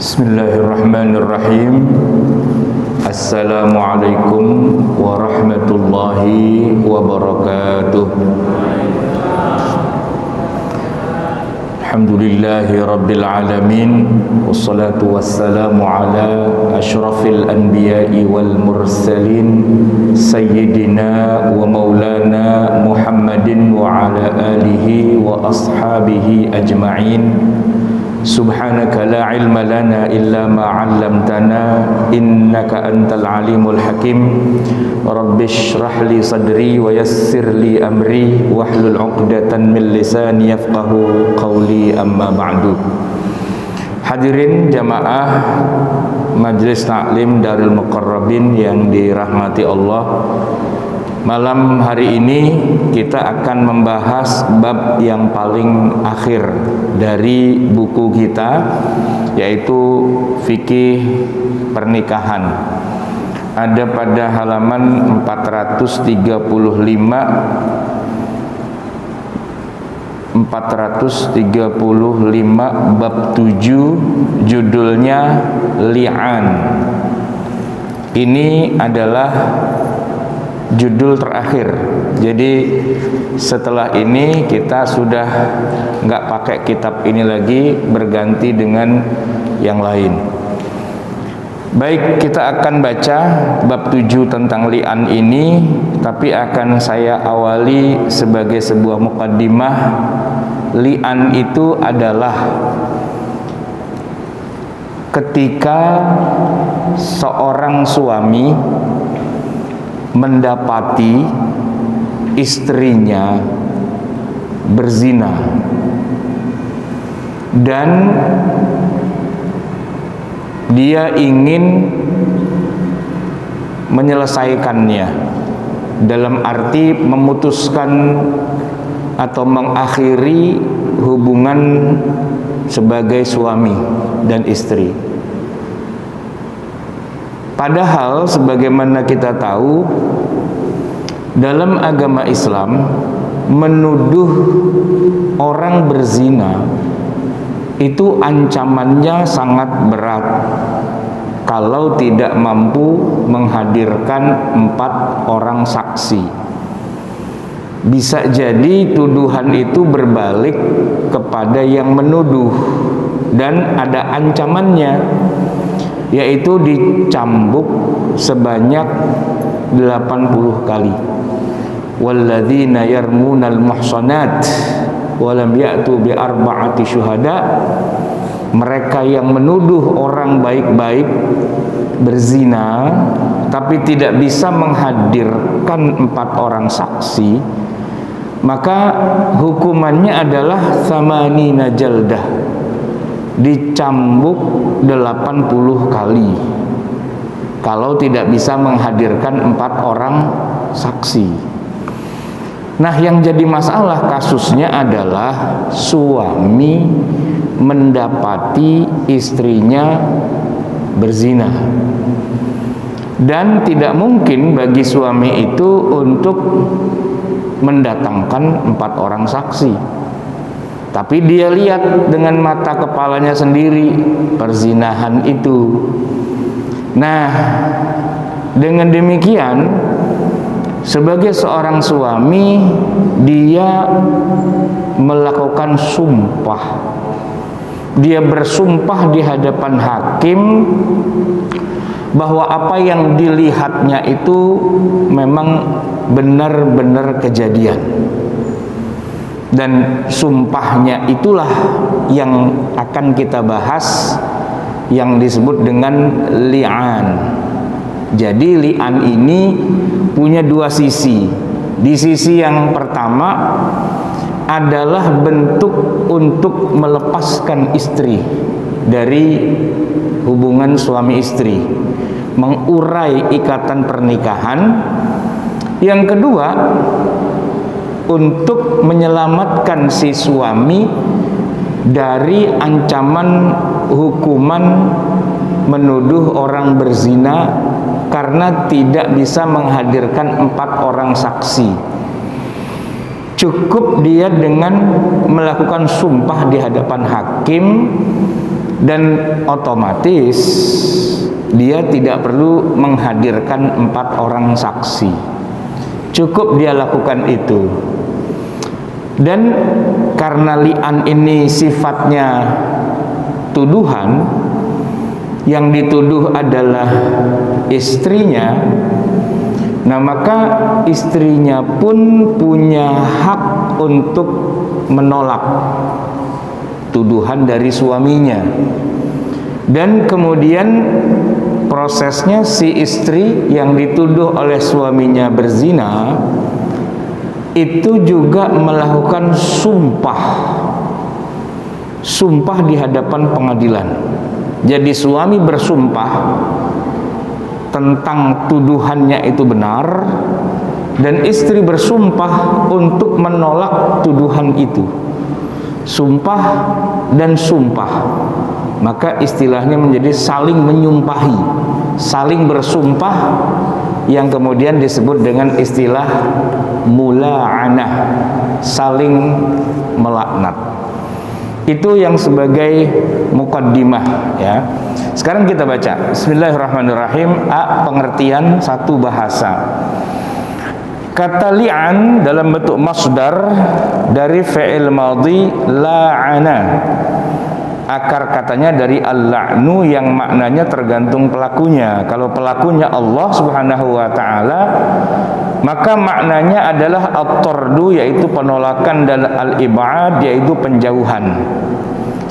Bismillahirrahmanirrahim. Assalamualaikum warahmatullahi wabarakatuh. Alhamdulillahi rabbil alamin. Wassalatu wassalamu ala ashrafil anbiya'i wal mursalin Sayyidina wa maulana Muhammadin wa ala alihi wa ashabihi ajma'in. Subhanaka la ilma lana illa ma 'allamtana innaka antal alimul hakim. Rabbi shrah li sadri wa yassir li amri wahlul 'uqdatan min lisani yafqahu qawli, amma ba'du. Hadirin jamaah Majelis Taklim Darul Muqarrabin yang dirahmati Allah, malam hari ini kita akan membahas bab yang paling akhir dari buku kita, yaitu fikih pernikahan. Ada pada halaman 435 bab 7, judulnya li'an. Ini adalah judul terakhir. Jadi setelah ini kita sudah nggak pakai kitab ini lagi, berganti dengan yang lain. Baik, kita akan baca bab 7 tentang li'an ini, tapi akan saya awali sebagai sebuah muqaddimah. Li'an itu adalah ketika seorang suami mendapati istrinya berzina dan dia ingin menyelesaikannya, dalam arti memutuskan atau mengakhiri hubungan sebagai suami dan istri. Padahal sebagaimana kita tahu, dalam agama Islam menuduh orang berzina itu ancamannya sangat berat kalau tidak mampu menghadirkan 4 orang saksi. Bisa jadi tuduhan itu berbalik kepada yang menuduh dan ada ancamannya, yaitu dicambuk sebanyak 80 kali. Walladzina yarmunal muhsanat walam ya'tu bi arba'ati syuhada. Mereka yang menuduh orang baik-baik berzina tapi tidak bisa menghadirkan 4 orang saksi, maka hukumannya adalah tsamanina jaldah, dicambuk 80 kali kalau tidak bisa menghadirkan 4 orang saksi. Nah, yang jadi masalah kasusnya adalah suami mendapati istrinya berzina, dan tidak mungkin bagi suami itu untuk mendatangkan 4 orang saksi. Tapi dia lihat dengan mata kepalanya sendiri perzinahan itu. Nah, dengan demikian sebagai seorang suami dia melakukan sumpah. Dia bersumpah di hadapan hakim bahwa apa yang dilihatnya itu memang benar-benar kejadian. Dan sumpahnya itulah yang akan kita bahas, yang disebut dengan li'an. Jadi li'an ini punya 2 sisi. Di sisi yang pertama adalah bentuk untuk melepaskan istri dari hubungan suami istri, mengurai ikatan pernikahan. Yang kedua, untuk menyelamatkan si suami dari ancaman hukuman menuduh orang berzina karena tidak bisa menghadirkan 4 orang saksi. Cukup dia dengan melakukan sumpah di hadapan hakim dan otomatis dia tidak perlu menghadirkan 4 orang saksi, cukup dia lakukan itu. Dan karena li'an ini sifatnya tuduhan, yang dituduh adalah istrinya, nah maka istrinya pun punya hak untuk menolak tuduhan dari suaminya. Dan kemudian prosesnya si istri yang dituduh oleh suaminya berzina itu juga melakukan sumpah di hadapan pengadilan. Jadi suami bersumpah tentang tuduhannya itu benar, dan istri bersumpah untuk menolak tuduhan itu. Sumpah dan sumpah, maka istilahnya menjadi saling menyumpahi, saling bersumpah, yang kemudian disebut dengan istilah mula'anah, saling melaknat. Itu yang sebagai muqaddimah, ya. Sekarang kita baca Bismillahirrahmanirrahim. A. Pengertian satu bahasa. Kata li'an dalam bentuk masdar dari fi'il madhi la'ana. Akar katanya dari al-la'nu yang maknanya tergantung pelakunya. Kalau pelakunya Allah Subhanahu wa taala, maka maknanya adalah at-tardu, yaitu penolakan, dan al-ib'ad, yaitu penjauhan.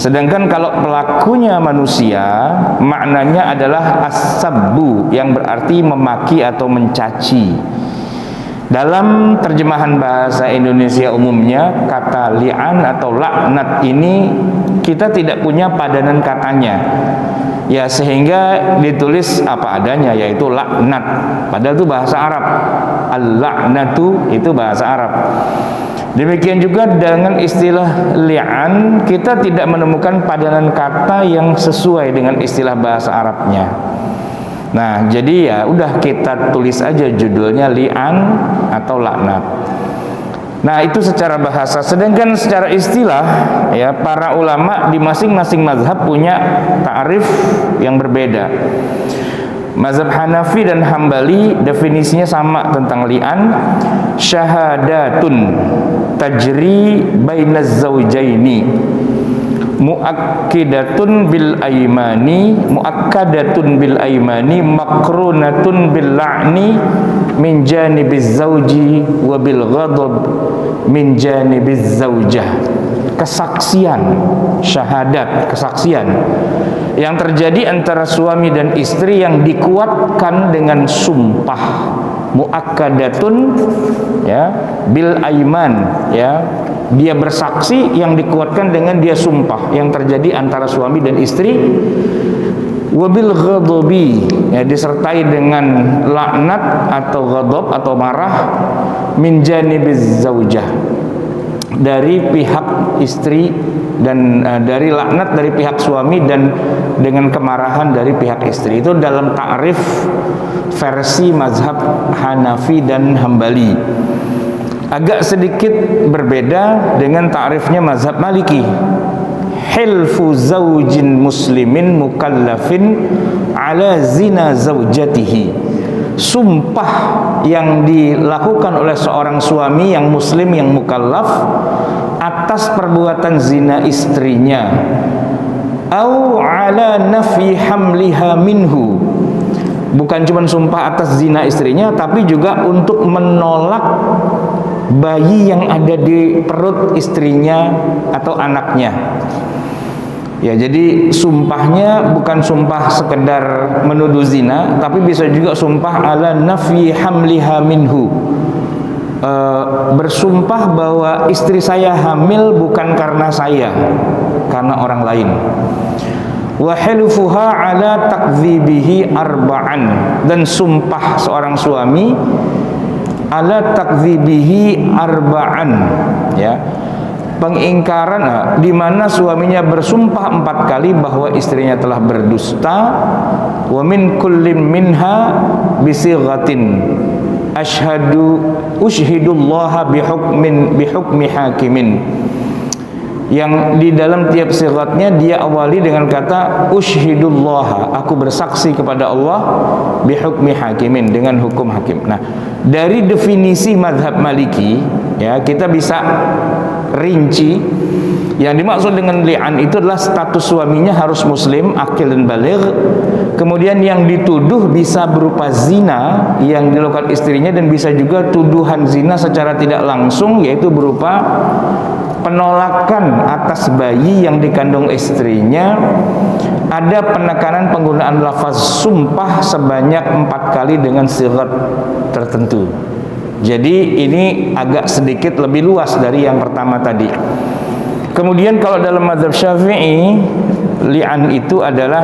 Sedangkan kalau pelakunya manusia, maknanya adalah as-sabbu, yang berarti memaki atau mencaci. Dalam terjemahan bahasa Indonesia umumnya, kata li'an atau laknat ini kita tidak punya padanan katanya, ya, sehingga ditulis apa adanya, yaitu laknat. Padahal itu bahasa Arab. Al-laknatu itu bahasa Arab. Demikian juga dengan istilah li'an, kita tidak menemukan padanan kata yang sesuai dengan istilah bahasa Arabnya. Nah, jadi ya udah kita tulis aja judulnya li'an atau laknat. Nah, itu secara bahasa. Sedangkan secara istilah, ya, para ulama di masing-masing mazhab punya ta'rif yang berbeda. Mazhab Hanafi dan Hambali definisinya sama tentang li'an, syahadatun tajri bainaz zaujaini muakkadatun bil aimani makrunatun bil la'ni min janibiz zauji wa bil ghadab min janibiz zaujah. Kesaksian, syahadat, kesaksian yang terjadi antara suami dan istri yang dikuatkan dengan sumpah, muakkadatun, ya, bil aiman, ya, dia bersaksi yang dikuatkan dengan dia sumpah, yang terjadi antara suami dan istri. Wabil ghadabi, ya, disertai dengan laknat atau ghadab atau marah, min janibiz zaujah, dari pihak istri, dan dari laknat dari pihak suami, dan dengan kemarahan dari pihak istri. Itu dalam ta'rif versi mazhab Hanafi dan Hambali. Agak sedikit berbeda dengan ta'rifnya mazhab Maliki. Hilfu zaujin muslimin mukallafin ala zina zaujatihi. Sumpah yang dilakukan oleh seorang suami yang muslim yang mukallaf atas perbuatan zina istrinya, au ala nafi hamliha minhu. Bukan cuma sumpah atas zina istrinya, tapi juga untuk menolak bayi yang ada di perut istrinya atau anaknya. Ya, jadi sumpahnya bukan sumpah sekedar menuduh zina, tapi bisa juga sumpah ala nafi hamliha minhu. Bersumpah bahwa istri saya hamil bukan karena saya, karena orang lain. Wa hilfuha ala takdzibihi arba'an, dan sumpah seorang suami ala takdzibihi arba'an, ya, pengingkaran, di mana suaminya bersumpah 4 kali bahwa istrinya telah berdusta. Wa min kullin minha bisighatin ushhidullaha bihukmi hakimin. yang di dalam tiap sigatnya dia awali dengan kata usyhidullah, aku bersaksi kepada Allah, bihukmi hakimin, dengan hukum hakim. Nah, dari definisi mazhab Maliki ya kita bisa rinci yang dimaksud dengan li'an itu adalah status suaminya harus muslim, akil dan baligh. Kemudian yang dituduh bisa berupa zina yang dilakukan istrinya, dan bisa juga tuduhan zina secara tidak langsung, yaitu berupa penolakan atas bayi yang dikandung istrinya. Ada penekanan penggunaan lafaz sumpah sebanyak 4 kali dengan sigat tertentu. Jadi ini agak sedikit lebih luas dari yang pertama tadi. Kemudian kalau dalam mazhab Syafi'i, li'an itu adalah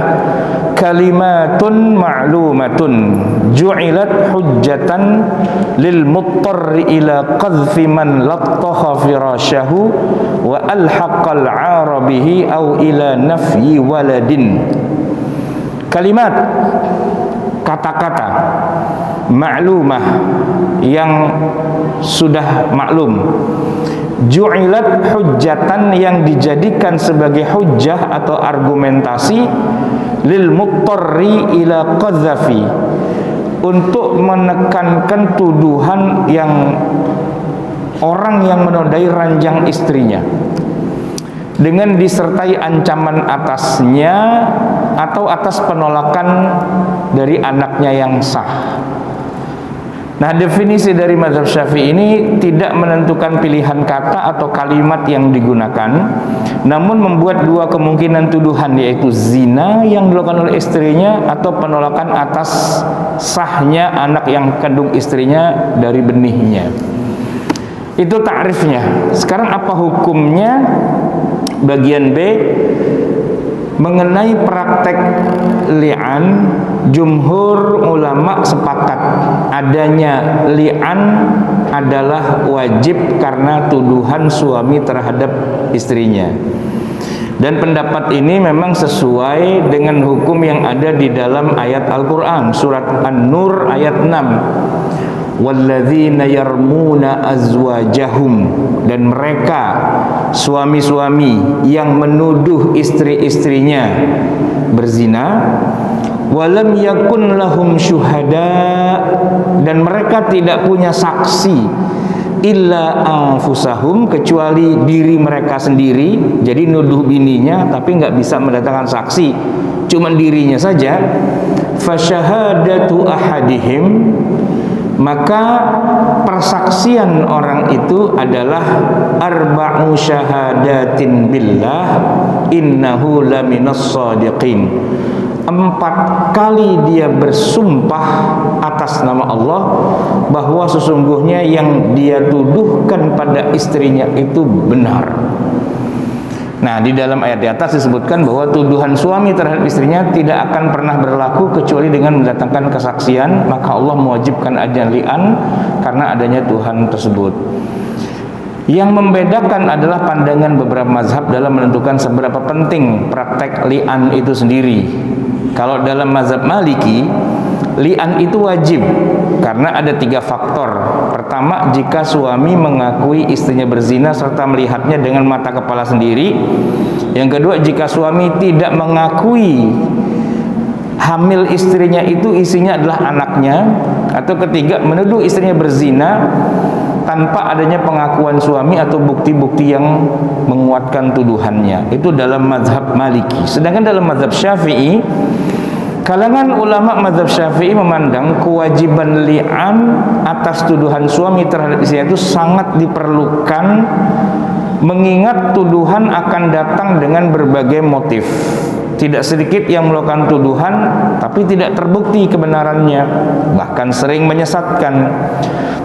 kalimatun ma'lumatun ju'ilat hujjatan lil muttarri ila qadhfi man lattaha firasyahu wa alhaqal 'arabihi au ila nafyi waladin. Kalimat, kata-kata ma'lumah yang sudah maklum, ju'ilat hujjatan yang dijadikan sebagai hujjah atau argumentasi, lil muttarri ila qadhafi, untuk menekankan tuduhan yang orang yang menodai ranjang istrinya dengan disertai ancaman atasnya atau atas penolakan dari anaknya yang sah. Nah, definisi dari mazhab Syafi'i ini tidak menentukan pilihan kata atau kalimat yang digunakan, namun membuat dua kemungkinan tuduhan, yaitu zina yang dilakukan oleh istrinya atau penolakan atas sahnya anak yang kandung istrinya dari benihnya. Itu ta'rifnya. Sekarang apa hukumnya? Bagian B, mengenai praktek li'an, jumhur ulama sepakat adanya li'an adalah wajib karena tuduhan suami terhadap istrinya. Dan pendapat ini memang sesuai dengan hukum yang ada di dalam ayat Al-Quran, surat An-Nur ayat 6. Walladzina yarmuna azwajahum, dan mereka suami-suami yang menuduh istri-istrinya berzina, walam yakun lahum syuhada, dan mereka tidak punya saksi, illa anfusahum, kecuali diri mereka sendiri. Jadi nuduh bininya tapi nggak bisa mendatangkan saksi, cuman dirinya saja. Fasyahadatu ahadihim, maka persaksian orang itu adalah arba'u syahadatin billah innahu laminas shadiqin. 4 kali dia bersumpah atas nama Allah bahwa sesungguhnya yang dia tuduhkan pada istrinya itu benar. Nah, di dalam ayat di atas disebutkan bahwa tuduhan suami terhadap istrinya tidak akan pernah berlaku kecuali dengan mendatangkan kesaksian, maka Allah mewajibkan adanya li'an karena adanya Tuhan tersebut. Yang membedakan adalah pandangan beberapa mazhab dalam menentukan seberapa penting praktek li'an itu sendiri. Kalau dalam mazhab Maliki, li'an itu wajib karena ada 3 faktor. Pertama, jika suami mengakui istrinya berzina serta melihatnya dengan mata kepala sendiri. Yang kedua, jika suami tidak mengakui hamil istrinya itu isinya adalah anaknya. Atau ketiga, menuduh istrinya berzina tanpa adanya pengakuan suami atau bukti-bukti yang menguatkan tuduhannya. Itu dalam mazhab Maliki. Sedangkan dalam mazhab Syafi'i, kalangan ulama mazhab Syafi'i memandang kewajiban li'an atas tuduhan suami terhadap istrinya itu sangat diperlukan, mengingat tuduhan akan datang dengan berbagai motif. Tidak sedikit yang melakukan tuduhan tapi tidak terbukti kebenarannya, bahkan sering menyesatkan.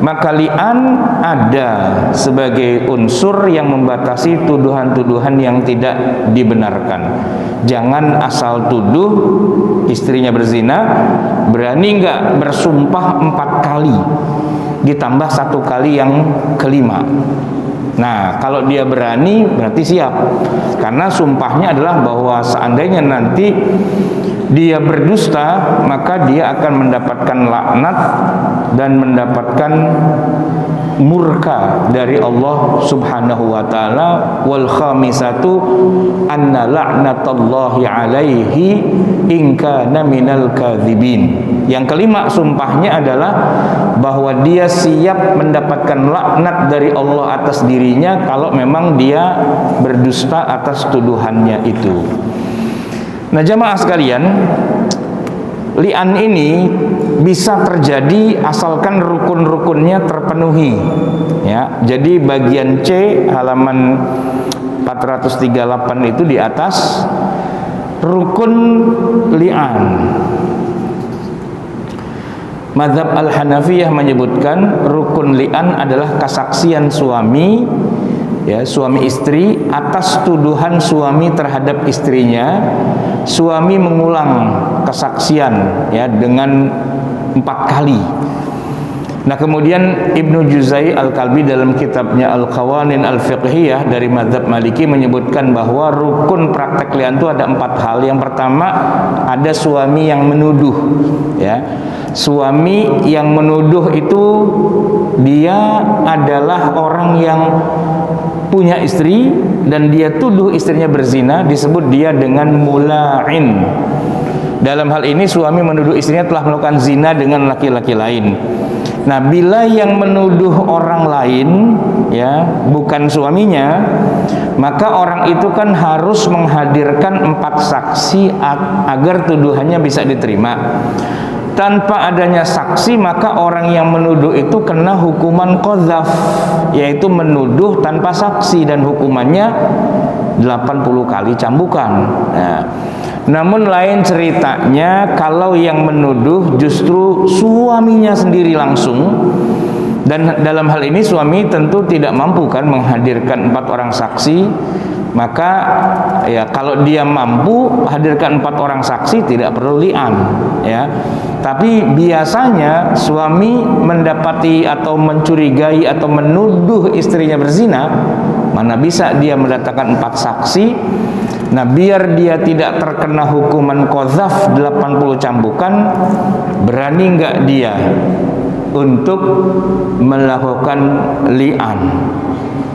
Maka li'an ada sebagai unsur yang membatasi tuduhan-tuduhan yang tidak dibenarkan. Jangan asal tuduh istrinya berzina, berani nggak bersumpah 4 kali ditambah 1 kali yang kelima. Nah, kalau dia berani berarti siap, karena sumpahnya adalah bahwa seandainya nanti dia berdusta, maka dia akan mendapatkan laknat dan mendapatkan murka dari Allah Subhanahu wa taala. Wal khamisatu anna la'natallahi alaihi in kana minal kadzibin. Yang kelima sumpahnya adalah bahwa dia siap mendapatkan laknat dari Allah atas dirinya kalau memang dia berdusta atas tuduhannya itu. Nah, jamaah sekalian, li'an ini bisa terjadi asalkan rukun-rukunnya terpenuhi ya. Jadi bagian C halaman 438 itu di atas rukun li'an. Mazhab Al-Hanafiyah menyebutkan rukun li'an adalah kesaksian suami ya, suami istri atas tuduhan suami terhadap istrinya. Suami mengulang kesaksian ya dengan 4 kali. Nah, kemudian Ibnu Juzai Al-Kalbi dalam kitabnya Al-Qawanin Al-Fiqhiyah dari mazhab Maliki menyebutkan bahwa rukun praktek li'an itu ada 4 hal. Yang pertama, ada suami yang menuduh ya. Suami yang menuduh itu dia adalah orang yang punya istri dan dia tuduh istrinya berzina, disebut dia dengan mula'in. Dalam hal ini suami menuduh istrinya telah melakukan zina dengan laki-laki lain. Nah, bila yang menuduh orang lain ya, bukan suaminya, maka orang itu kan harus menghadirkan 4 saksi agar tuduhannya bisa diterima. Tanpa adanya saksi, maka orang yang menuduh itu kena hukuman qadzaf, yaitu menuduh tanpa saksi, dan hukumannya 80 kali cambukan. Nah, namun lain ceritanya kalau yang menuduh justru suaminya sendiri langsung, dan dalam hal ini suami tentu tidak mampu kan menghadirkan 4 orang saksi. Maka ya kalau dia mampu hadirkan 4 orang saksi tidak perlu li'an ya. Tapi biasanya suami mendapati atau mencurigai atau menuduh istrinya berzina, mana bisa dia mendatangkan 4 saksi. Nah, biar dia tidak terkena hukuman qadzaf 80 cambukan, berani enggak dia untuk melakukan li'an?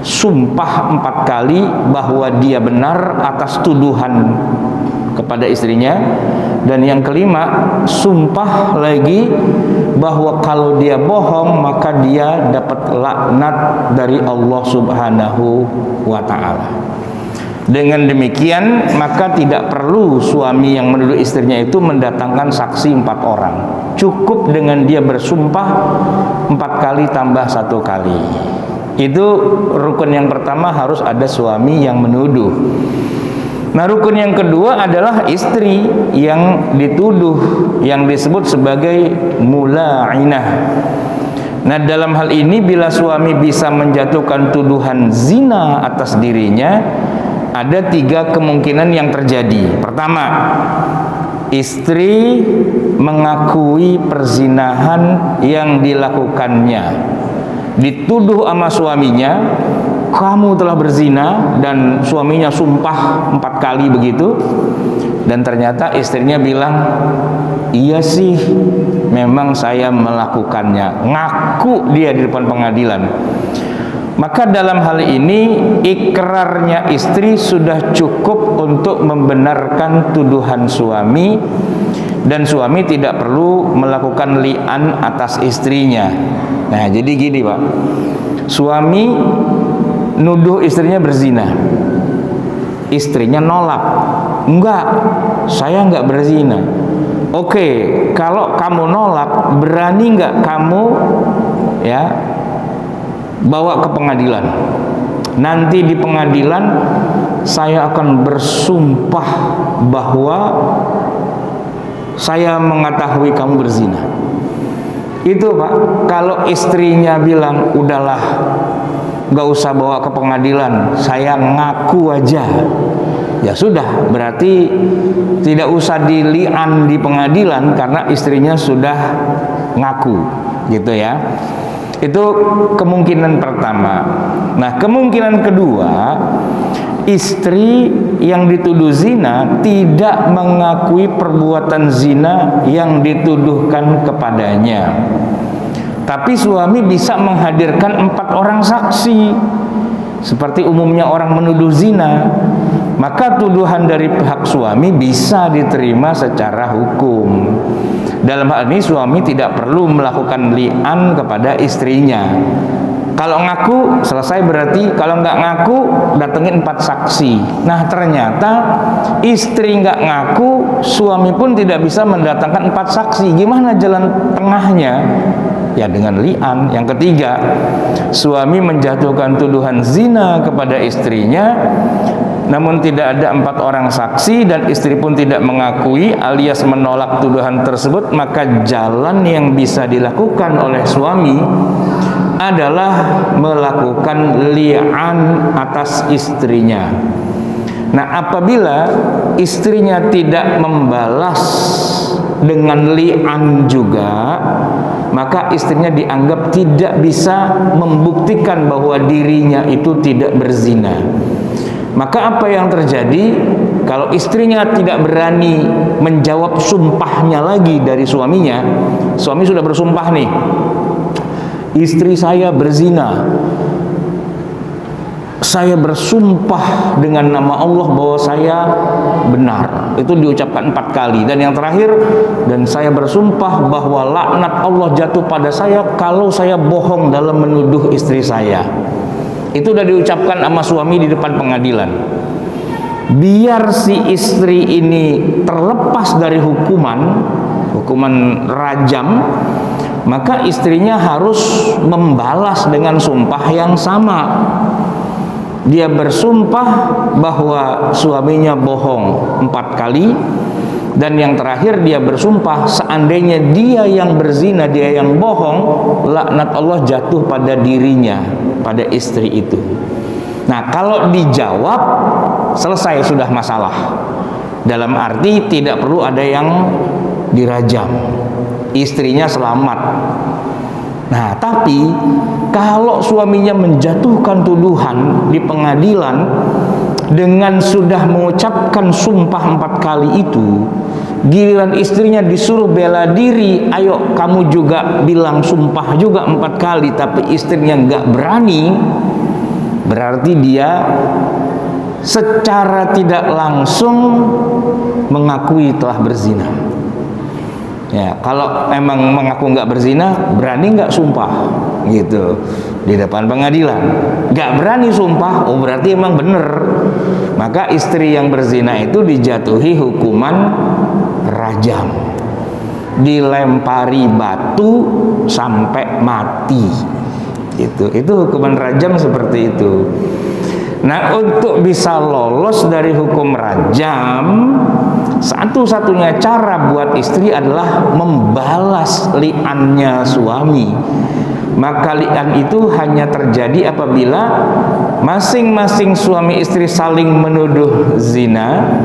Sumpah 4 kali bahwa dia benar atas tuduhan kepada istrinya. Dan yang kelima, sumpah lagi bahwa kalau dia bohong maka dia dapat laknat dari Allah Subhanahu wa ta'ala. Dengan demikian maka tidak perlu suami yang menuduh istrinya itu mendatangkan saksi 4 orang. Cukup dengan dia bersumpah 4 kali tambah 1 kali. Itu rukun yang pertama, harus ada suami yang menuduh. Nah, rukun yang kedua adalah istri yang dituduh, yang disebut sebagai mula'inah. Nah, dalam hal ini bila suami bisa menjatuhkan tuduhan zina atas dirinya, ada 3 kemungkinan yang terjadi. Pertama, istri mengakui perzinahan yang dilakukannya, dituduh sama suaminya, kamu telah berzina, dan suaminya sumpah 4 kali begitu, dan ternyata istrinya bilang, iya sih memang saya melakukannya, ngaku dia di depan pengadilan. Maka dalam hal ini ikrarnya istri sudah cukup untuk membenarkan tuduhan suami, dan suami tidak perlu melakukan li'an atas istrinya. Nah, jadi gini Pak, suami nuduh istrinya berzina, istrinya nolak, enggak, saya enggak berzina. Oke, kalau kamu nolak, berani enggak kamu ya bawa ke pengadilan? Nanti di pengadilan saya akan bersumpah bahwa saya mengetahui kamu berzina. Itu Pak, kalau istrinya bilang udahlah, gak usah bawa ke pengadilan, saya ngaku aja, ya sudah, berarti tidak usah dili'an di pengadilan karena istrinya sudah ngaku, gitu ya. Itu kemungkinan pertama. Nah, kemungkinan kedua, istri yang dituduh zina tidak mengakui perbuatan zina yang dituduhkan kepadanya. Tapi suami bisa menghadirkan 4 orang saksi, seperti umumnya orang menuduh zina, maka tuduhan dari pihak suami bisa diterima secara hukum. Dalam hal ini suami tidak perlu melakukan li'an kepada istrinya. Kalau ngaku selesai berarti, kalau nggak ngaku datengin 4 saksi. Nah ternyata istri nggak ngaku, suami pun tidak bisa mendatangkan 4 saksi. Gimana jalan tengahnya? Ya dengan li'an. Yang ketiga, suami menjatuhkan tuduhan zina kepada istrinya, namun tidak ada 4 orang saksi dan istri pun tidak mengakui alias menolak tuduhan tersebut, maka jalan yang bisa dilakukan oleh suami adalah melakukan li'an atas istrinya. Nah, apabila istrinya tidak membalas dengan li'an juga, maka istrinya dianggap tidak bisa membuktikan bahwa dirinya itu tidak berzina. Maka apa yang terjadi kalau istrinya tidak berani menjawab sumpahnya lagi dari suaminya? Suami sudah bersumpah nih, istri saya berzina, saya bersumpah dengan nama Allah bahwa saya benar. Itu diucapkan 4 kali. Dan yang terakhir, dan saya bersumpah bahwa laknat Allah jatuh pada saya kalau saya bohong dalam menuduh istri saya. Itu sudah diucapkan sama suami di depan pengadilan. Biar si istri ini terlepas dari hukuman rajam, maka istrinya harus membalas dengan sumpah yang sama. Dia bersumpah bahwa suaminya bohong 4 kali, dan yang terakhir dia bersumpah seandainya dia yang berzina, dia yang bohong, laknat Allah jatuh pada dirinya, pada istri itu. Nah, kalau dijawab selesai sudah masalah. Dalam arti tidak perlu ada yang dirajam, istrinya selamat. Nah, tapi kalau suaminya menjatuhkan tuduhan di pengadilan dengan sudah mengucapkan sumpah 4 kali itu, giliran istrinya disuruh bela diri, ayo kamu juga bilang sumpah juga 4 kali, tapi istrinya nggak berani, berarti dia secara tidak langsung mengakui telah berzina. Ya, kalau emang mengaku nggak berzina, berani nggak sumpah gitu di depan pengadilan? Nggak berani sumpah, oh berarti emang bener. Maka istri yang berzina itu dijatuhi hukuman rajam, dilempari batu sampai mati. Itu hukuman rajam seperti itu. Nah, untuk bisa lolos dari hukum rajam, satu-satunya cara buat istri adalah membalas li'annya suami. Maka li'an itu hanya terjadi apabila masing-masing suami istri saling menuduh zina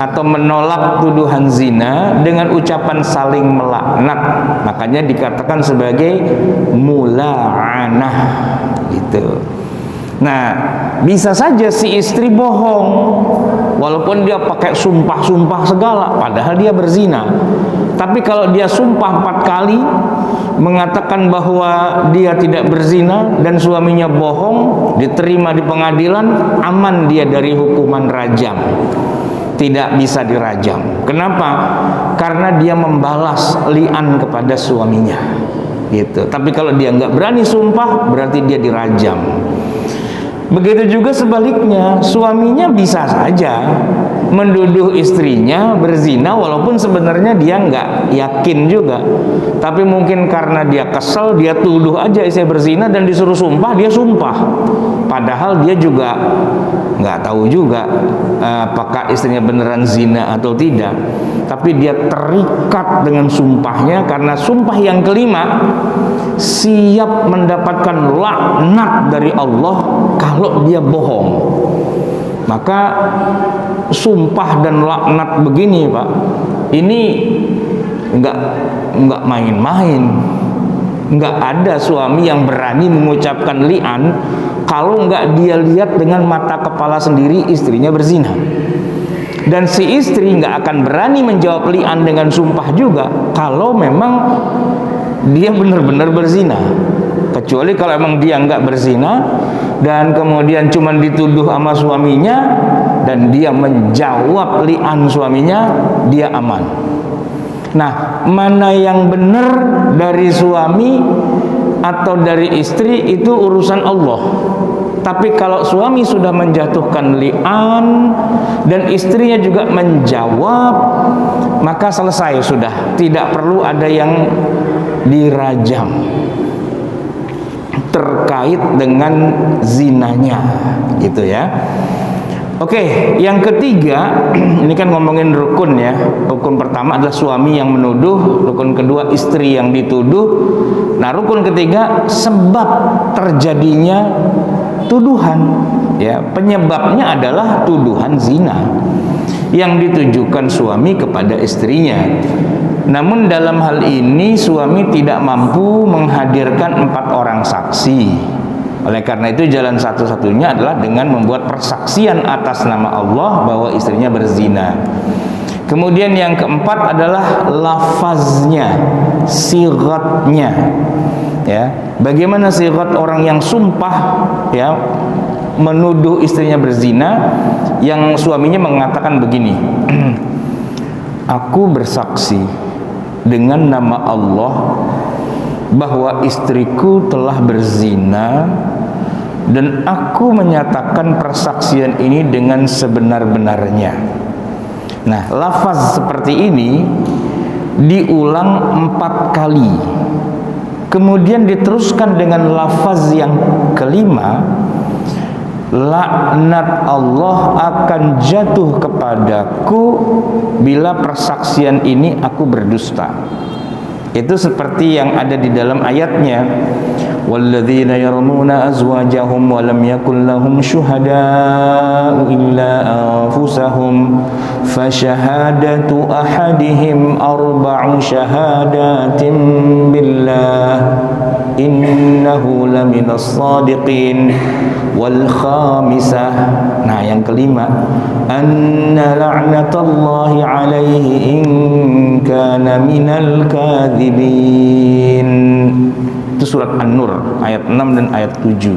atau menolak tuduhan zina dengan ucapan saling melaknat. Makanya dikatakan sebagai mula'anah gitu. Nah, bisa saja si istri bohong walaupun dia pakai sumpah-sumpah segala, padahal dia berzina. Tapi kalau dia sumpah 4 kali mengatakan bahwa dia tidak berzina dan suaminya bohong, diterima di pengadilan, aman dia dari hukuman rajam. Tidak bisa dirajam. Kenapa? Karena dia membalas li'an kepada suaminya gitu. Tapi kalau dia nggak berani sumpah, berarti dia dirajam. Begitu juga sebaliknya, suaminya bisa saja menduduh istrinya berzina walaupun sebenarnya dia nggak yakin juga. Tapi mungkin karena dia kesel, dia tuduh aja istri berzina dan disuruh sumpah, dia sumpah. Padahal dia juga nggak tahu juga apakah istrinya beneran zina atau tidak. Tapi dia terikat dengan sumpahnya karena sumpah yang kelima siap mendapatkan laknat dari Allah kalau dia bohong. Maka sumpah dan laknat begini, Pak, ini nggak main-main. Nggak ada suami yang berani mengucapkan li'an kalau nggak dia lihat dengan mata kepala sendiri istrinya berzina. Dan si istri nggak akan berani menjawab li'an dengan sumpah juga kalau memang dia benar-benar berzina. Kecuali kalau emang dia nggak berzina dan kemudian cuma dituduh sama suaminya dan dia menjawab li'an suaminya, dia aman. Nah, mana yang benar dari suami atau dari istri itu urusan Allah. Tapi kalau suami sudah menjatuhkan li'an dan istrinya juga menjawab, maka selesai sudah, tidak perlu ada yang dirajam terkait dengan zinanya, gitu ya. Oke, yang ketiga, ini kan ngomongin rukun ya. Rukun pertama adalah suami yang menuduh, rukun kedua istri yang dituduh. Nah, rukun ketiga sebab terjadinya tuduhan, ya. Penyebabnya adalah tuduhan zina yang ditujukan suami kepada istrinya. Namun dalam hal ini suami tidak mampu menghadirkan 4 orang saksi. Oleh karena itu jalan satu-satunya adalah dengan membuat persaksian atas nama Allah bahwa istrinya berzina. Kemudian yang keempat adalah lafaznya, sighatnya. Ya, bagaimana sighat orang yang sumpah ya menuduh istrinya berzina, yang suaminya mengatakan begini, aku bersaksi dengan nama Allah bahwa istriku telah berzina dan aku menyatakan persaksian ini dengan sebenar-benarnya. Nah, lafaz seperti ini diulang 4 kali. Kemudian diteruskan dengan lafaz yang kelima, laknat Allah akan jatuh kepadaku bila persaksian ini aku berdusta. Itu seperti yang ada di dalam ayatnya, walladzina yarmuna azwajahum wa lam yakul lahum syuhada'u illa anfusahum fashahadatu ahadihim arba'u syahadatin billah innahu laminas sadiqin. Wal khamisah, nah yang kelima, anna la'natallahi alaihi in kana minal kadhibin. Itu surat An-Nur ayat 6 dan ayat 7.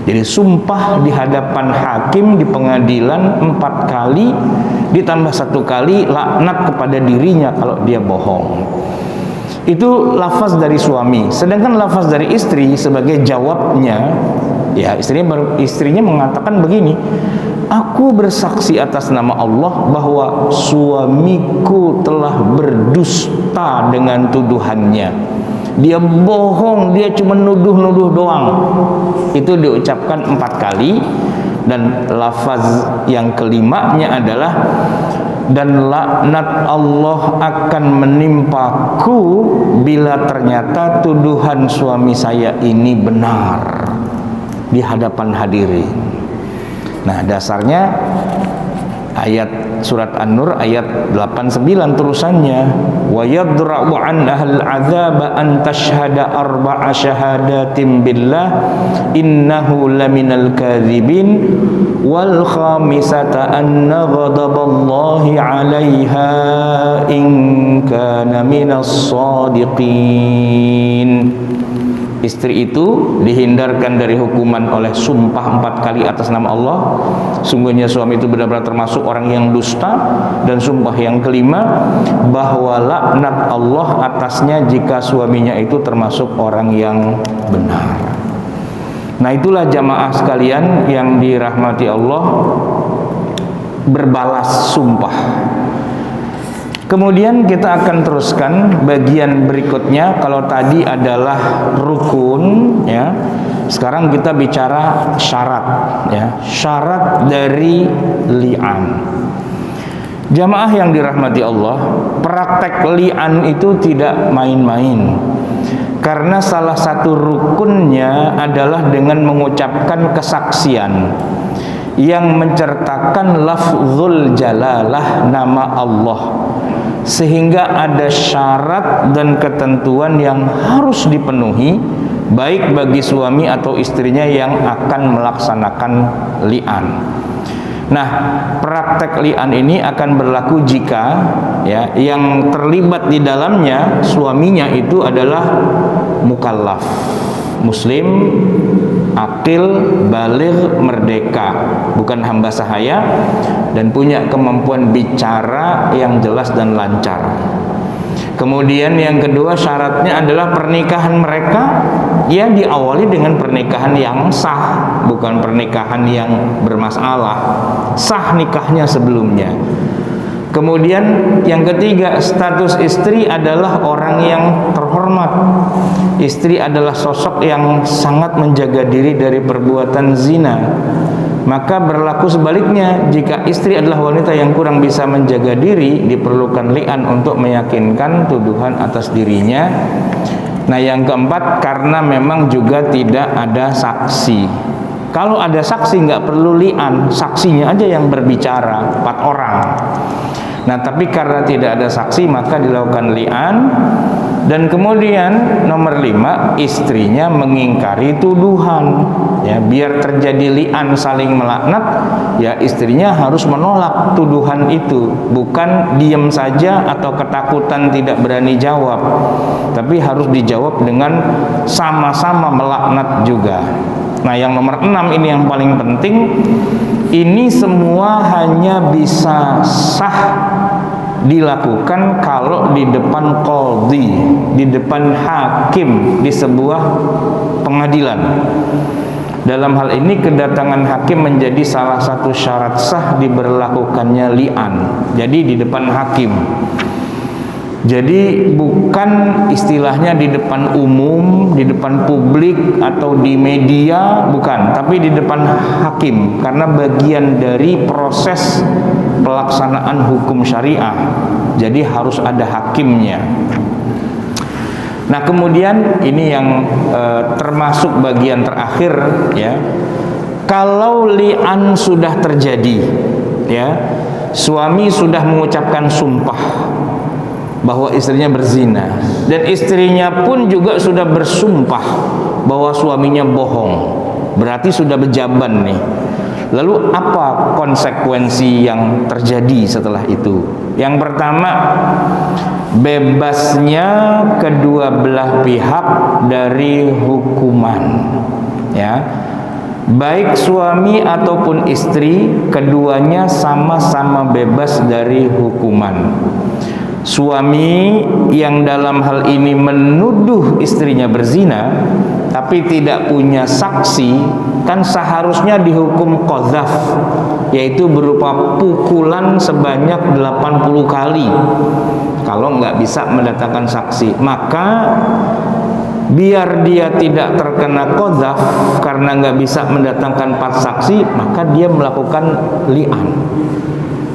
Jadi sumpah di hadapan hakim di pengadilan 4 kali ditambah 1 kali laknat kepada dirinya kalau dia bohong. Itu lafaz dari suami. Sedangkan lafaz dari istri sebagai jawabnya, ya istrinya mengatakan begini, aku bersaksi atas nama Allah bahwa suamiku telah berdusta dengan tuduhannya. Dia bohong, dia cuma nuduh-nuduh doang. Itu diucapkan 4 kali. Dan lafaz yang kelimanya adalah, dan laknat Allah akan menimpaku bila ternyata tuduhan suami saya ini benar di hadapan hadirin. Nah, dasarnya ayat surat An-Nur ayat 89 terusannya, wa yadra'u an ahl adzab an tashhada arba'a syahadatin billah innahu laminal kadzibin wal khamisata anna ghadaballahi 'alaiha in kana minas shadiqin. Istri itu dihindarkan dari hukuman oleh sumpah 4 kali atas nama Allah. Sungguhnya suami itu benar-benar termasuk orang yang dusta. Dan sumpah yang kelima, bahwa laknat Allah atasnya jika suaminya itu termasuk orang yang benar. Nah, itulah jamaah sekalian yang dirahmati Allah, berbalas sumpah. Kemudian kita akan teruskan bagian berikutnya. Kalau tadi adalah rukun, ya. Sekarang kita bicara syarat, ya. Syarat dari li'an. Jamaah yang dirahmati Allah, praktek li'an itu tidak main-main. Karena salah satu rukunnya adalah dengan mengucapkan kesaksian yang mencertakan lafzul jalalah, nama Allah. Sehingga ada syarat dan ketentuan yang harus dipenuhi, baik bagi suami atau istrinya yang akan melaksanakan li'an. Nah, praktek li'an ini akan berlaku jika ya yang terlibat di dalamnya suaminya itu adalah mukallaf, muslim, akil, baligh, merdeka, bukan hamba sahaya, dan punya kemampuan bicara yang jelas dan lancar. Kemudian yang kedua syaratnya adalah pernikahan mereka ya diawali dengan pernikahan yang sah, bukan pernikahan yang bermasalah. Sah nikahnya sebelumnya. Kemudian yang ketiga, status istri adalah orang yang terhormat. Istri adalah sosok yang sangat menjaga diri dari perbuatan zina. Maka berlaku sebaliknya, jika istri adalah wanita yang kurang bisa menjaga diri, diperlukan li'an untuk meyakinkan tuduhan atas dirinya. Nah, yang keempat, karena memang juga tidak ada saksi. Kalau ada saksi nggak perlu li'an, saksinya aja yang berbicara, 4 orang. Nah, tapi karena tidak ada saksi maka dilakukan li'an. Dan kemudian nomor 5, istrinya mengingkari tuduhan. Ya, biar terjadi li'an saling melaknat, ya istrinya harus menolak tuduhan itu, bukan diam saja atau ketakutan tidak berani jawab, tapi harus dijawab dengan sama-sama melaknat juga. Nah, yang nomor 6 ini yang paling penting. Ini semua hanya bisa sah dilakukan kalau di depan qadhi, di depan hakim di sebuah pengadilan. Dalam hal ini kedatangan hakim menjadi salah satu syarat sah diberlakukannya li'an. Jadi di depan hakim. Jadi bukan istilahnya di depan umum, di depan publik atau di media, bukan, tapi di depan hakim, karena bagian dari proses pelaksanaan hukum syariah. Jadi harus ada hakimnya. Nah, kemudian ini yang termasuk bagian terakhir ya. Kalau li'an sudah terjadi ya, suami sudah mengucapkan sumpah bahwa istrinya berzina, dan istrinya pun juga sudah bersumpah bahwa suaminya bohong, berarti sudah berjaban nih. Lalu apa konsekuensi yang terjadi setelah itu? Yang pertama, bebasnya kedua belah pihak dari hukuman ya. Baik suami ataupun istri, keduanya sama-sama bebas dari hukuman. Suami yang dalam hal ini menuduh istrinya berzina tapi tidak punya saksi, kan seharusnya dihukum qadzaf, yaitu berupa pukulan sebanyak 80 kali kalau nggak bisa mendatangkan saksi. Maka biar dia tidak terkena qadzaf karena nggak bisa mendatangkan 4 saksi, maka dia melakukan li'an.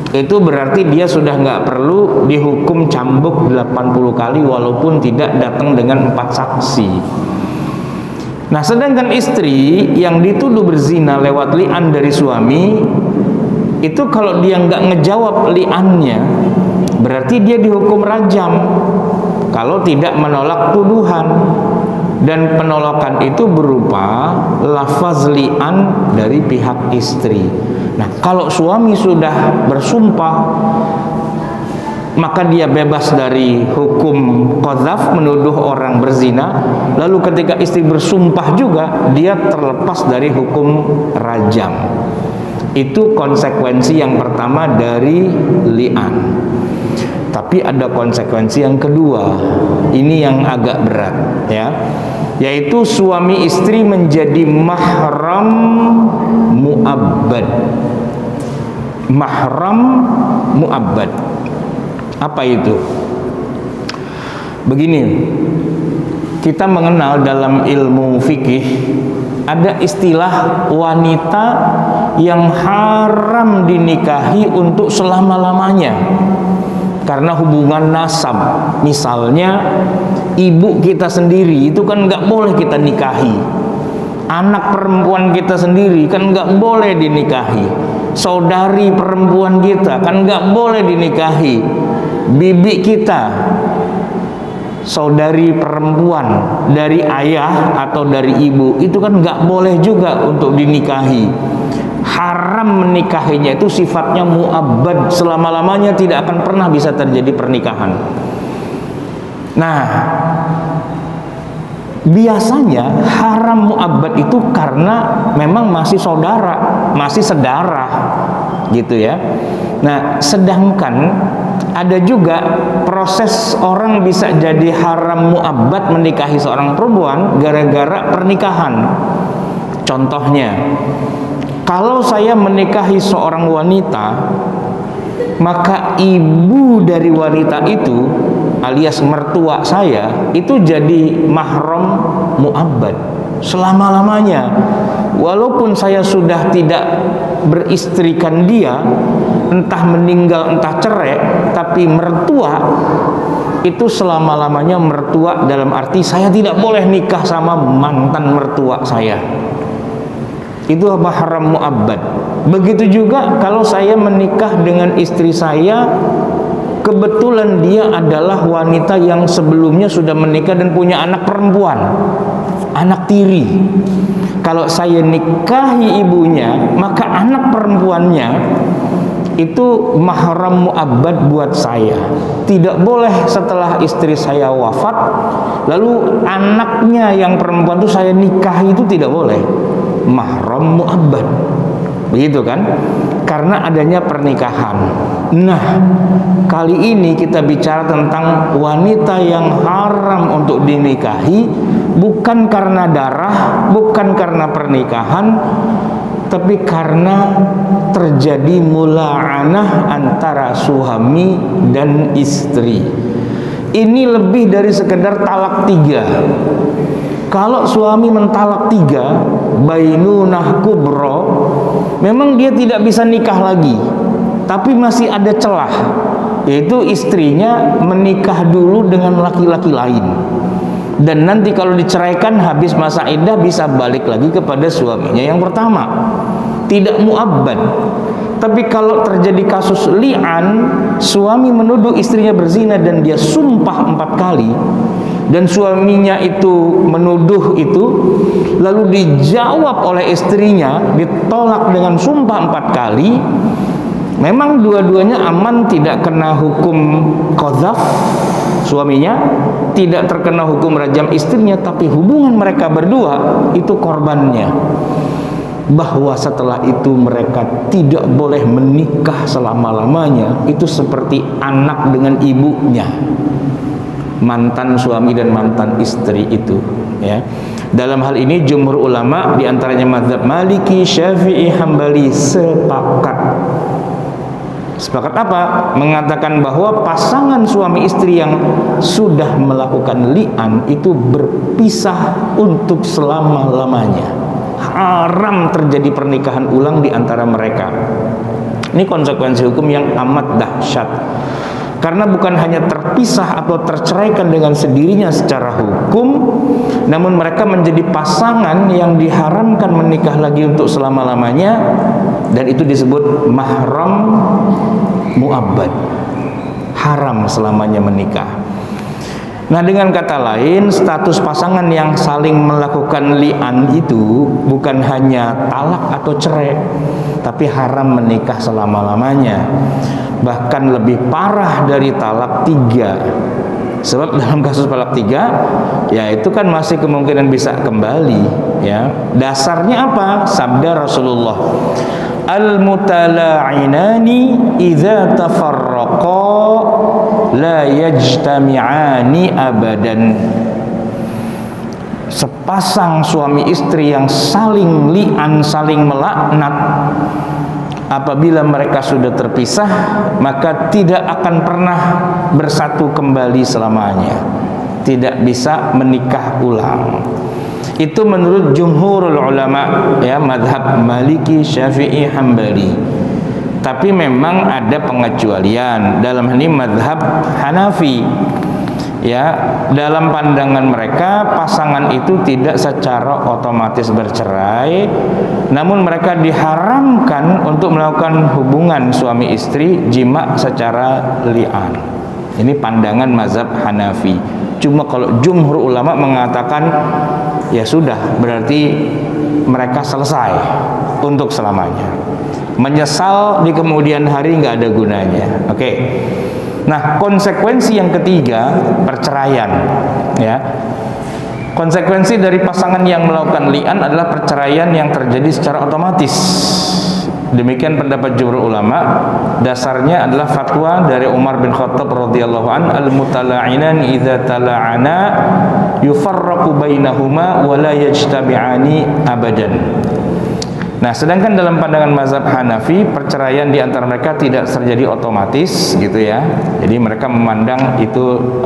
Itu berarti dia sudah nggak perlu dihukum cambuk 80 kali walaupun tidak datang dengan 4 saksi. Nah, sedangkan istri yang dituduh berzina lewat li'an dari suami, itu kalau dia nggak ngejawab li'annya, berarti dia dihukum rajam kalau tidak menolak tuduhan. Dan penolakan itu berupa lafaz li'an dari pihak istri. Nah, kalau suami sudah bersumpah, maka dia bebas dari hukum qadzaf, menuduh orang berzina. Lalu ketika istri bersumpah juga, dia terlepas dari hukum rajam. Itu konsekuensi yang pertama dari li'an. Tapi ada konsekuensi yang kedua. Ini yang agak berat ya, yaitu suami istri menjadi mahram mu'abbad. Mahram mu'abbad. Apa itu? Begini, kita mengenal dalam ilmu fikih ada istilah wanita yang haram dinikahi untuk selama-lamanya karena hubungan nasab. Misalnya ibu kita sendiri itu kan nggak boleh kita nikahi, anak perempuan kita sendiri kan nggak boleh dinikahi, saudari perempuan kita kan nggak boleh dinikahi, bibi kita, saudari perempuan dari ayah atau dari ibu itu kan nggak boleh juga untuk dinikahi. haram menikahinya itu sifatnya mu'abbad, selama-lamanya tidak akan pernah bisa terjadi pernikahan. Nah, biasanya haram mu'abbad itu karena memang masih saudara, masih sedarah gitu ya. Nah, sedangkan ada juga proses orang bisa jadi haram mu'abbad menikahi seorang perempuan gara-gara pernikahan. Contohnya, kalau saya menikahi seorang wanita, maka ibu dari wanita itu alias mertua saya itu jadi mahram mu'abbad selama-lamanya. Walaupun saya sudah tidak beristrikan dia, entah meninggal entah cerai, tapi mertua itu selama-lamanya mertua, dalam arti saya tidak boleh nikah sama mantan mertua saya. Itu mahram mu'abbad. Begitu juga kalau saya menikah dengan istri saya, kebetulan dia adalah wanita yang sebelumnya sudah menikah dan punya anak perempuan, anak tiri. Kalau saya nikahi ibunya, maka anak perempuannya itu mahram mu'abbad buat saya. Tidak boleh setelah istri saya wafat lalu anaknya yang perempuan itu saya nikahi, itu tidak boleh. Mahram mu'abbad, begitu kan? Karena adanya pernikahan. Nah, kali ini kita bicara tentang wanita yang haram untuk dinikahi, bukan karena darah, bukan karena pernikahan, tapi karena terjadi mula'anah antara suami dan istri. Ini lebih dari sekedar talak 3. Kalau suami mentalak 3, bainunah kubro, memang dia tidak bisa nikah lagi, tapi masih ada celah, yaitu istrinya menikah dulu dengan laki-laki lain, dan nanti kalau diceraikan habis masa iddah bisa balik lagi kepada suaminya yang pertama. Tidak mu'abbad. Tapi kalau terjadi kasus li'an, suami menuduh istrinya berzina dan dia sumpah 4 kali, dan suaminya itu menuduh itu, lalu dijawab oleh istrinya, ditolak dengan sumpah 4 kali, memang dua-duanya aman, tidak kena hukum qadzaf suaminya, tidak terkena hukum rajam istrinya, tapi hubungan mereka berdua itu korbannya. Bahwa setelah itu mereka tidak boleh menikah selama-lamanya, itu seperti anak dengan ibunya, mantan suami dan mantan istri itu, ya. Dalam hal ini jumhur ulama diantaranya mazhab Maliki, Syafi'i, Hambali sepakat apa? Mengatakan bahwa pasangan suami istri yang sudah melakukan li'an itu berpisah untuk selama-lamanya. Haram terjadi pernikahan ulang di antara mereka. Ini konsekuensi hukum yang amat dahsyat. Karena bukan hanya terpisah atau terceraikan dengan sendirinya secara hukum, namun mereka menjadi pasangan yang diharamkan menikah lagi untuk selama-lamanya, dan itu disebut mahram mu'abbad, haram selamanya menikah. Nah, dengan kata lain, status pasangan yang saling melakukan li'an itu bukan hanya talak atau cerai, tapi haram menikah selama-lamanya. Bahkan lebih parah dari talak 3. Sebab dalam kasus talak 3, ya itu kan masih kemungkinan bisa kembali, ya. Dasarnya apa? Sabda Rasulullah, al-mutala'inani idza tafarraqa la yajtami'ani abadan. Sepasang suami istri yang saling li'an, saling melaknat, apabila mereka sudah terpisah, maka tidak akan pernah bersatu kembali selamanya, tidak bisa menikah ulang. Itu menurut jumhurul ulama, ya, madhab Maliki, Syafi'i, Hambali. Tapi memang ada pengecualian. Dalam hal ini madhab Hanafi, ya, dalam pandangan mereka pasangan itu tidak secara otomatis bercerai, namun mereka diharamkan untuk melakukan hubungan suami istri, jima secara li'an. Ini pandangan mazhab Hanafi. Cuma kalau jumhur ulama mengatakan ya sudah, berarti mereka selesai, untuk selamanya. Menyesal di kemudian hari nggak ada gunanya. Oke. Nah, konsekuensi yang ketiga, perceraian, ya. Konsekuensi dari pasangan yang melakukan li'an adalah perceraian yang terjadi secara otomatis. Demikian pendapat jumhur ulama. Dasarnya adalah fatwa dari Umar bin Khattab radhiyallahu an, al-mutala'inani idza tala'ana yufarraqu bainahuma wa la yajtabi'ani abadan. Nah, sedangkan dalam pandangan mazhab Hanafi, perceraian di antara mereka tidak terjadi otomatis gitu ya. Jadi mereka memandang itu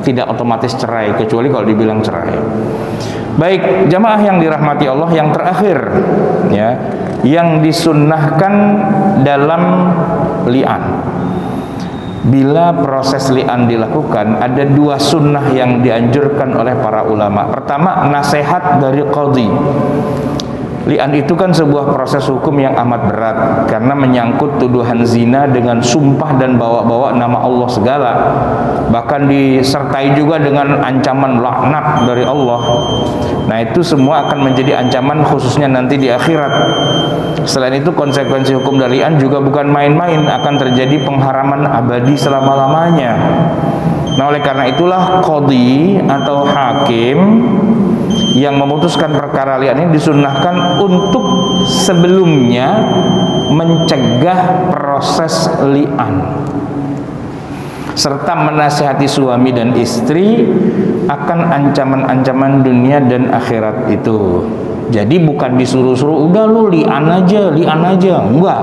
tidak otomatis cerai, kecuali kalau dibilang cerai. Baik, jamaah yang dirahmati Allah, yang terakhir ya, yang disunnahkan dalam li'an. Bila proses li'an dilakukan, ada dua sunnah yang dianjurkan oleh para ulama. Pertama, nasihat dari qadhi. Li'an itu kan sebuah proses hukum yang amat berat, karena menyangkut tuduhan zina dengan sumpah dan bawa-bawa nama Allah segala, bahkan disertai juga dengan ancaman laknat dari Allah. Nah, itu semua akan menjadi ancaman khususnya nanti di akhirat. Selain itu, konsekuensi hukum dari li'an juga bukan main-main, akan terjadi pengharaman abadi selama-lamanya. Nah, oleh karena itulah qadhi atau hakim yang memutuskan perkara li'an ini disunnahkan untuk sebelumnya mencegah proses li'an, serta menasihati suami dan istri akan ancaman-ancaman dunia dan akhirat itu. Jadi bukan disuruh-suruh, udah lu li'an aja, enggak.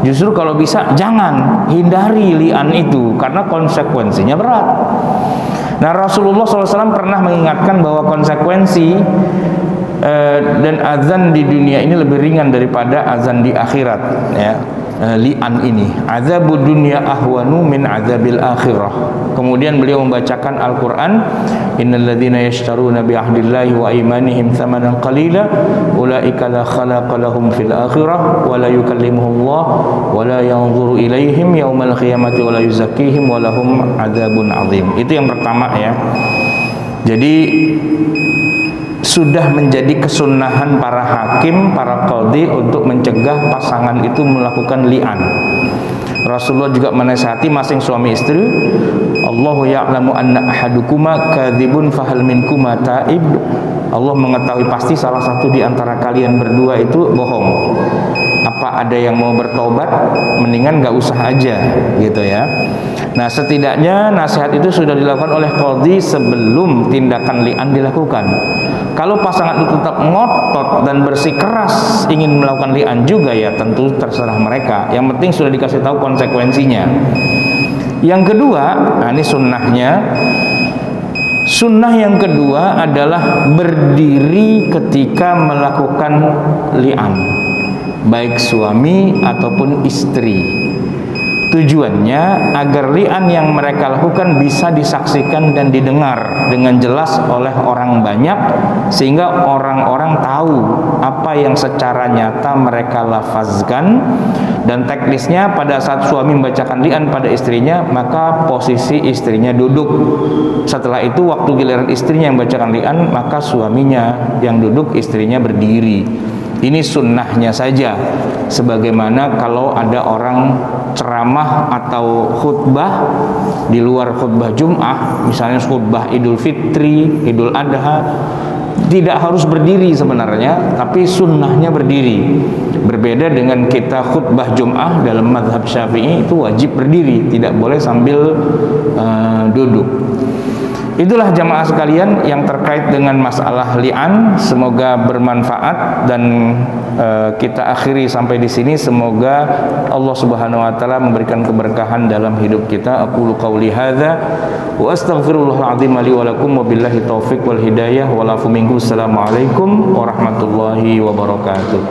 Justru kalau bisa jangan, hindari li'an itu, karena konsekuensinya berat. Nah, Rasulullah SAW pernah mengingatkan bahwa konsekuensi dan azan di dunia ini lebih ringan daripada azan di akhirat, ya. Li'an ini, azabud dunya ahwanu min azabil akhirah. Kemudian beliau membacakan Al-Quran, innalladzina yashtaruna bi ahdillahi wa imanihim thamanan qalila ulaika la khalaqa lahum fil akhirah wa la yukallimuhullah wa la yanzuru ilaihim yaumal qiyamati wa la yuzakkihim wa lahum adzabun azim. Itu yang pertama ya. Jadi sudah menjadi kesunahan para hakim, para qadhi untuk mencegah pasangan itu melakukan li'an. Rasulullah juga menasihati masing suami istri, Allahu ya'lamu anna ahadukuma kadzibun fahal minkuma ta'ib. Allah mengetahui pasti salah satu di antara kalian berdua itu bohong. Apa ada yang mau bertobat? Mendingan gak usah aja gitu ya. Nah, setidaknya nasihat itu sudah dilakukan oleh qadhi sebelum tindakan li'an dilakukan. Kalau pasangan itu tetap ngotot dan bersikeras ingin melakukan li'an juga, ya tentu terserah mereka. Yang penting sudah dikasih tahu konsekuensinya. Yang kedua, nah ini sunnahnya. Sunnah yang kedua adalah berdiri ketika melakukan li'an, baik suami ataupun istri. Tujuannya agar li'an yang mereka lakukan bisa disaksikan dan didengar dengan jelas oleh orang banyak, sehingga orang-orang tahu apa yang secara nyata mereka lafazkan. Dan teknisnya pada saat suami membacakan li'an pada istrinya, maka posisi istrinya duduk. Setelah itu waktu giliran istrinya yang membacakan li'an, maka suaminya yang duduk, istrinya berdiri. Ini sunnahnya saja. Sebagaimana kalau ada orang ceramah atau khutbah di luar khutbah Jum'ah, misalnya khutbah Idul Fitri, Idul Adha, tidak harus berdiri sebenarnya, tapi sunnahnya berdiri. Berbeda dengan kita khutbah Jum'ah dalam mazhab Syafi'i, itu wajib berdiri, tidak boleh sambil duduk. Itulah jamaah sekalian yang terkait dengan masalah li'an. Semoga bermanfaat dan kita akhiri sampai di sini. Semoga Allah Subhanahu wa taala memberikan keberkahan dalam hidup kita. Aqulu qauli hadza wa astaghfirullahal azim li wa lakum wa billahi taufik wal hidayah wa lafu minkum. Assalamualaikum warahmatullahi wabarakatuh.